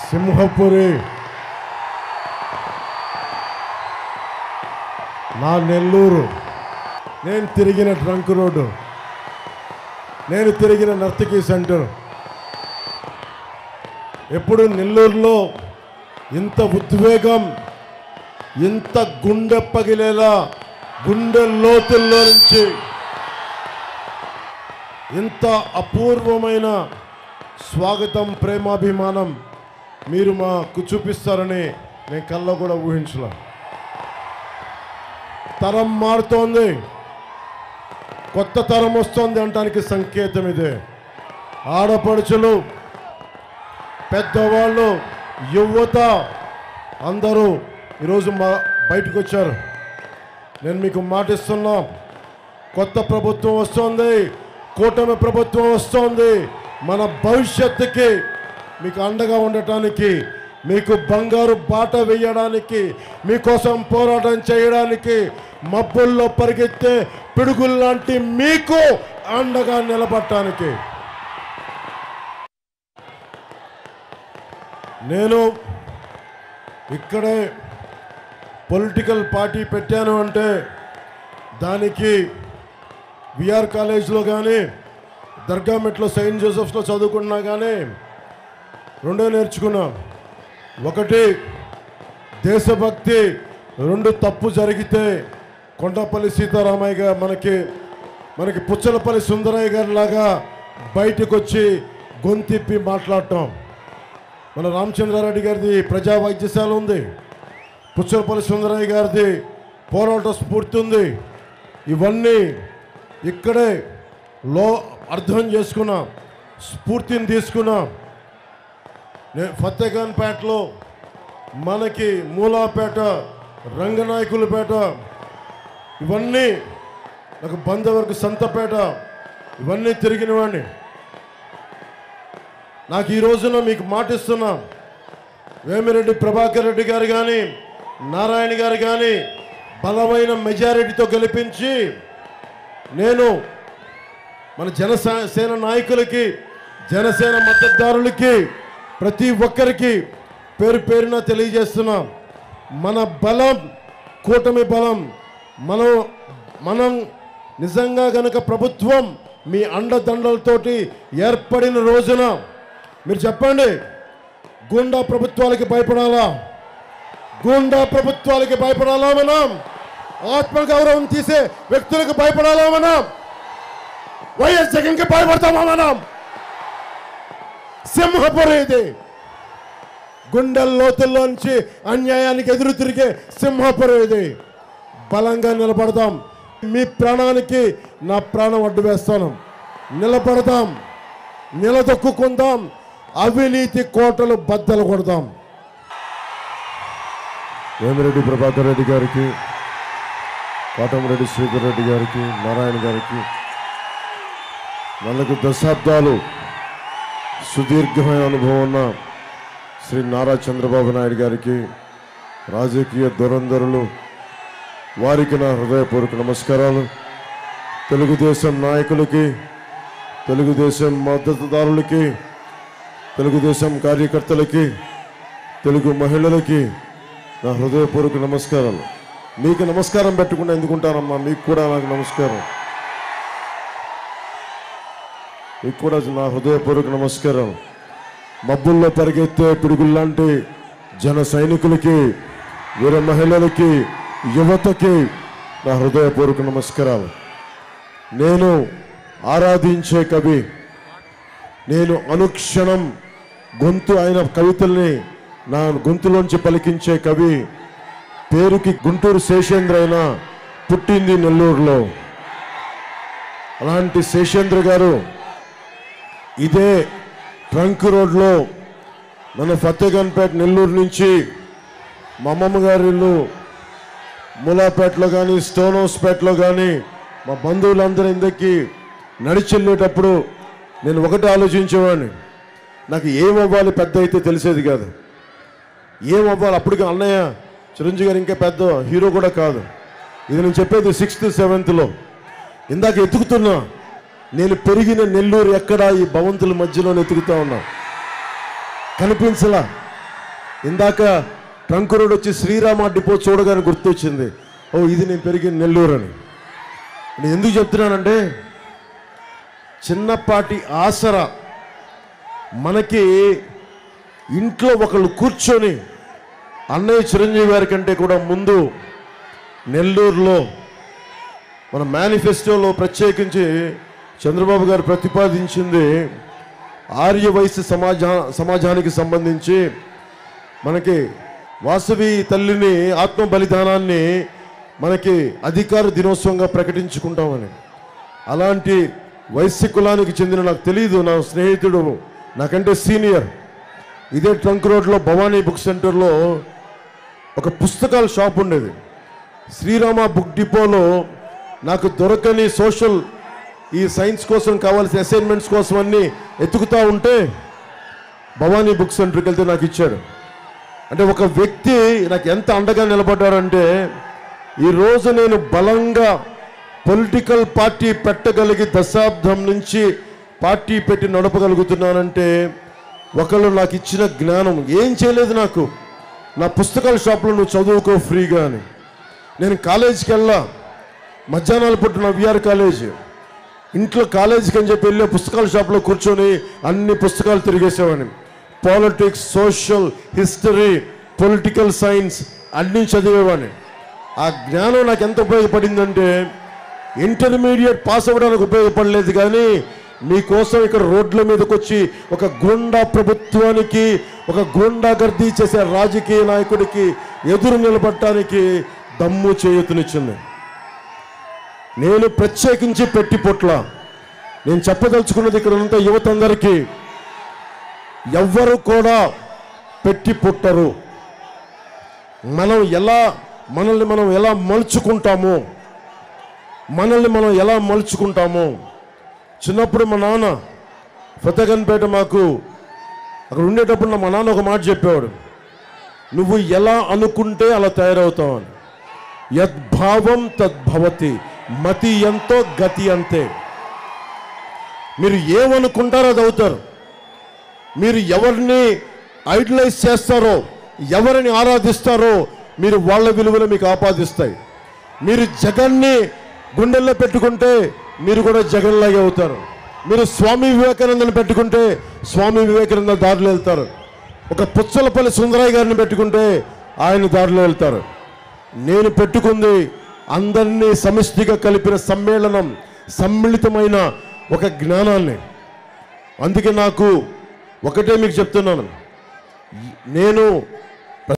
సింహపురి నా నెల్లూరు, నేను తిరిగిన ట్రంక్ రోడ్డు, నేను తిరిగిన నర్తకీ సెంటర్. ఎప్పుడు నెల్లూరులో ఇంత ఉద్వేగం, ఇంత గుండె పగిలేలా గుండె లోతుల్లో నుంచి ఇంత అపూర్వమైన స్వాగతం, ప్రేమాభిమానం మీరు మాకు చూపిస్తారని నేను కల్లో కూడా ఊహించలే. తరం మారుతోంది, కొత్త తరం వస్తుంది అనడానికి సంకేతం ఇదే. ఆడపడుచులు, పెద్దవాళ్ళు, యువత అందరూ ఈరోజు బయటకు వచ్చారు. నేను మీకు మాటిస్తున్నా, కొత్త ప్రభుత్వం వస్తుంది, కూటమి ప్రభుత్వం వస్తుంది. మన భవిష్యత్తుకి మీకు అండగా ఉండటానికి, మీకు బంగారు బాట వేయడానికి, మీకోసం పోరాటం చేయడానికి, మబ్బుల్లో పరిగెత్తే పిడుగుల్లాంటి మీకు అండగా నిలబడటానికి. నేను ఇక్కడే పొలిటికల్ పార్టీ పెట్టాను అంటే దానికి విఆర్ కాలేజ్లో కానీ, దర్గామెట్లో సెయింట్ జోసెఫ్స్లో చదువుకున్నా కానీ రెండో నేర్చుకున్నా. ఒకటి దేశభక్తి, రెండు తప్పు జరిగితే కొండపల్లి సీతారామయ్య గారు మనకి పుచ్చలపల్లి సుందరయ్య గారి లాగా బయటకు వచ్చి గొంతిప్పి మాట్లాడటం. మన రామచంద్రారెడ్డి గారిది ప్రజా వైద్యశాల ఉంది, పుచ్చలపల్లి సుందరయ్య గారిది పోరాట స్ఫూర్తి ఉంది. ఇవన్నీ ఇక్కడే అర్థం చేసుకున్నా, స్ఫూర్తిని తీసుకున్నా. నేను ఫతేఖాన్పేటలో, మనకి మూలాపేట, రంగనాయకులపేట, ఇవన్నీ నాకు బంధవరకు సంతపేట, ఇవన్నీ తిరిగినవాడిని. నాకు ఈ రోజున మీకు మాటిస్తున్నా, వేమిరెడ్డి ప్రభాకర్ రెడ్డి గారు కానీ, నారాయణ గారు కానీ బలమైన మెజారిటీతో గెలిపించి నేను మన జనసేన నాయకులకి, జనసేన మద్దతుదారులకి, ప్రతి ఒక్కరికి పేరు పేరున తెలియజేస్తున్నా, మన బలం కూటమి బలం. మనం నిజంగా గనక ప్రభుత్వం మీ అండదండలతోటి ఏర్పడిన రోజున మీరు చెప్పండి, గూండా ప్రభుత్వాలకి భయపడాలా? గూండా ప్రభుత్వాలకి భయపడాలా? మనం ఆత్మగౌరవం తీసే వ్యక్తులకు భయపడాలా? మనం వైఎస్ జగన్కి భయపడతామా? మనం సింహపురి ఇది, గుండెల లోతుల్లోంచి అన్యాయానికి ఎదురు తిరిగే సింహపురి ఇది. బలంగా నిలబడదాం. మీ ప్రాణానికి నా ప్రాణం అడ్డు వేస్తాను. నిలబడదాం, నిలదొక్కుందాం, అవినీతి కోటలు బద్దలు కొడదాం. వేమిరెడ్డి ప్రభాకర్ రెడ్డి గారికి, కోటమిరెడ్డి శ్రీధర్ రెడ్డి గారికి, నారాయణ గారికి, 4 దశాబ్దాలు సుదీర్ఘమైన అనుభవం ఉన్న శ్రీ నారా చంద్రబాబు నాయుడు గారికి, రాజకీయ దురంధరులు వారికి నా హృదయపూర్వక నమస్కారాలు. తెలుగుదేశం నాయకులకి, తెలుగుదేశం మద్దతుదారులకి, తెలుగుదేశం కార్యకర్తలకి, తెలుగు మహిళలకి నా హృదయపూర్వక నమస్కారాలు. మీకు నమస్కారం పెట్టుకుంటే ఎందుకుంటానమ్మా? మీకు కూడా నాకు నమస్కారం. మీకు కూడా నా హృదయపూర్వక నమస్కారం. మబ్బుల్లో పరిగెత్తే పిడుగుల్లాంటి జన సైనికులకి, వీర మహిళలకి, యువతకి నా హృదయపూర్వక నమస్కారాలు. నేను ఆరాధించే కవి, నేను అనుక్షణం గొంతు అయిన కవితల్ని నా గొంతులోంచి పలికించే కవి, పేరుకి గుంటూరు శేషేంద్ర అయినా పుట్టింది నెల్లూరులో. అలాంటి శేషేంద్ర గారు ఇదే ట్రంక్ రోడ్లో మన ఫతేఖాన్పేట నెల్లూరు నుంచి మా అమ్మమ్మ గారి ఇల్లు మూలాపేటలో కానీ, స్టోన్ హౌస్పేటలో కానీ మా బంధువులందరూ ఇందకి నడిచెళ్ళేటప్పుడు నేను ఒకటి ఆలోచించేవాడిని, నాకు ఏమవ్వాలి పెద్ద అయితే తెలిసేది కాదు. ఏమవ్వాలి అప్పటికి అన్నయ్య చిరంజీవి గారు ఇంకా పెద్ద హీరో కూడా కాదు. ఇది నేను చెప్పేది 6th 7th ఇందాక ఎత్తుకుతున్నా. నేను పెరిగిన నెల్లూరు ఎక్కడా ఈ భవంతుల మధ్యలో ఎత్తుకుతా ఉన్నా, కనిపించలా. ఇందాక ట్రంక్ రోడ్ వచ్చి శ్రీరామ డిపో చూడగానే గుర్తొచ్చింది, ఓ ఇది నేను పెరిగిన నెల్లూరు అని. నేను ఎందుకు చెప్తున్నానంటే, చిన్నపాటి ఆసరా మనకి ఇంట్లో ఒకళ్ళు కూర్చొని అన్నయ్య చిరంజీవి గారి కంటే కూడా ముందు నెల్లూరులో మన మేనిఫెస్టోలో ప్రత్యేకించి చంద్రబాబు గారు ప్రతిపాదించింది ఆర్య వయసు సమాజానికి సంబంధించి మనకి వాసవి తల్లిని ఆత్మ బలిదానాన్ని మనకి అధికార దినోత్సవంగా ప్రకటించుకుంటామని. అలాంటి వైశ్య కులానికి చెందిన, నాకు తెలియదు, నా స్నేహితుడు నాకంటే సీనియర్, ఇదే ట్రంక్ రోడ్లో భవానీ బుక్ సెంటర్లో ఒక పుస్తకాల షాప్ ఉండేది. శ్రీరామ బుక్ డిపోలో నాకు దొరకని సోషల్ ఈ సైన్స్ కోసం కావాల్సిన అసైన్మెంట్స్ కోసం అన్నీ ఎత్తుకుతూ ఉంటే భవానీ బుక్ సెంటర్కి వెళ్తే నాకు ఇచ్చాడు. అంటే ఒక వ్యక్తి నాకు ఎంత అండగా నిలబడ్డాడంటే, ఈరోజు నేను బలంగా పొలిటికల్ పార్టీ పెట్టగలిగి దశాబ్దం నుంచి పార్టీ పెట్టి నడపగలుగుతున్నానంటే ఒకళ్ళు నాకు ఇచ్చిన జ్ఞానం. ఏం చేయలేదు నాకు, నా పుస్తకాల షాప్లో నువ్వు చదువుకో ఫ్రీగా అని. నేను కాలేజీకి వెళ్ళా, మధ్యాహ్నాలు పుట్టిన విఆర్ కాలేజ్, ఇంట్లో కాలేజీకి అని చెప్పి వెళ్ళి పుస్తకాల షాప్లో కూర్చొని అన్ని పుస్తకాలు తిరిగేసేవాడిని. Politics, social, history, political science అన్నీ చదివేవాడిని. ఆ జ్ఞానం నాకు ఎంత ఉపయోగపడిందంటే, ఇంటర్మీడియట్ పాస్ అవ్వడానికి ఉపయోగపడలేదు, కానీ మీకోసం ఇక్కడ రోడ్ల మీదకి వచ్చి ఒక గూండా ప్రభుత్వానికి, ఒక గూండాగర్దీ చేసే రాజకీయ నాయకుడికి ఎదురు నిలబడటానికి దమ్ము చేయూతనిచ్చింది. నేను ప్రత్యేకించి పెట్టి పొట్ల నేను చెప్పదలుచుకున్నది ఇక్కడ ఉన్న యువత అందరికీ, ఎవ్వరు కూడా పెట్టి పుట్టరు. మనల్ని మనం ఎలా మలుచుకుంటామో చిన్నప్పుడు మా నాన్న ఫతేగన్పేట మాకు అక్కడ ఉండేటప్పుడు మా నాన్న ఒక మాట చెప్పేవాడు, నువ్వు ఎలా అనుకుంటే అలా తయారవుతావు అని. యద్భావం తద్భవతి, మతి ఎంతో గతి అంతే. మీరు ఏమనుకుంటారో అది అవుతారు. మీరు ఎవరిని ఐడలైజ్ చేస్తారో, ఎవరిని ఆరాధిస్తారో, మీరు వాళ్ళ విలువలు మీకు ఆపాదిస్తాయి. మీరు జగన్ని గుండెల్లో పెట్టుకుంటే మీరు కూడా జగన్లాగే అవుతారు. మీరు స్వామి వివేకానందని పెట్టుకుంటే స్వామి వివేకానంద దారిలో వెళ్తారు. ఒక పుచ్చలపల్లి సుందరయ్య గారిని పెట్టుకుంటే ఆయన దారిలో వెళ్తారు. నేను పెట్టుకుంది అందరినీ సమిష్టిగా కలిపిన సమ్మేళనం, సమ్మిళితమైన ఒక జ్ఞానాన్ని. అందుకే నాకు ఒకటే మీకు చెప్తున్నాను, నేను